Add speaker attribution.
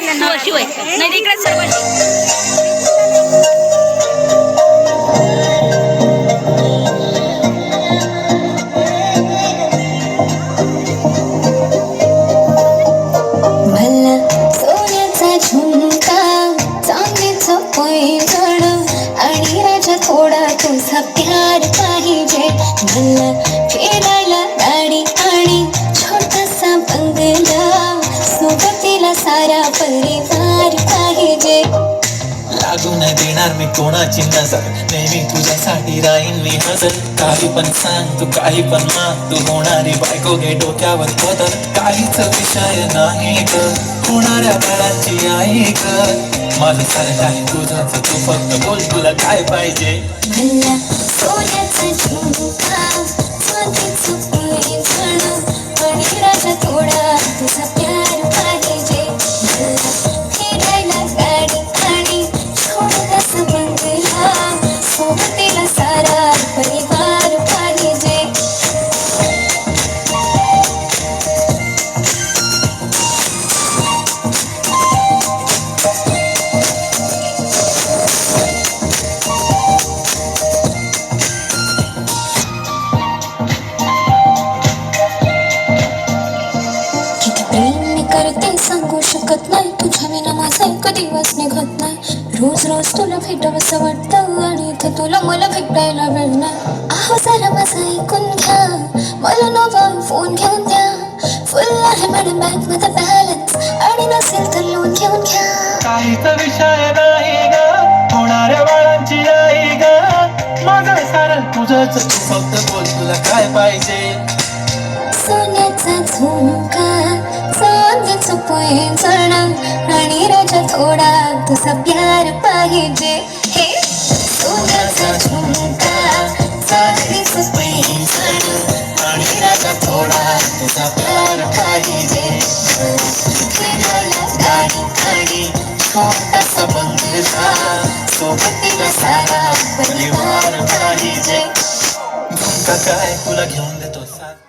Speaker 1: तू अशी होय नाही इकडे सर्व
Speaker 2: थोडा तुझा प्यार पाहिजे मला फिरायला गाडी आणि छोटासा बंगला सोबतीला सारा परिवार पाहिजे
Speaker 3: लागू नाही देणार मी कोणाची नजर नेहमी तुझ्यासाठी राहीन मी हजर काही पण सांग तू काही पण माग तू होणारी बायको घे डोक्यावर पदर काहीच विषय नाही ग होणाऱ्या बाळाची आई ग माझं सारं आहे तुझंच तू फक्त बोल तुला काय पाहिजे
Speaker 2: मला सोन्याचा झुमका चांदीचं पैंजण आणि राजा थोडा तुझा प्यार पाहिजे मला फिरायला गाडी आणि छोटासा बंगला सोबतीला सारा परिवार पाहिजे करते सांगू शकत नाही तुझ्या विना माझा एक दिवस निघत नाही रोज रोज तुला भेटावंसं वाटतं आणि इथं तुला मला भेटायला वेळ नाही आहो जरा माझं ऐकून घ्या मला नवा फोन घेऊन द्या फुल आहे मॅडम बँक मध्ये बॅलन्स आणि नसेल तर लोन घेऊन घ्या
Speaker 3: काहीच विषय नाही ग होणाऱ्या बाळांची आई ग माझं सारं तुझंच तू फक्त बोल तुला काय पाहिजे
Speaker 2: सोन्याचा झुमका चांदीचं पैंजण आणि राजा थोडा तुझा प्यार पाहिजे हे सोन्याचा झुमका चांदीचं पैंजण
Speaker 3: आणि राजा थोडा तुझा प्यार पाहिजे
Speaker 2: फिरायला गाडी आणि छोटासा बंगला सोबतीला सारा परिवार पाहिजे
Speaker 3: झुमका काय तुला घेऊन देतो साथ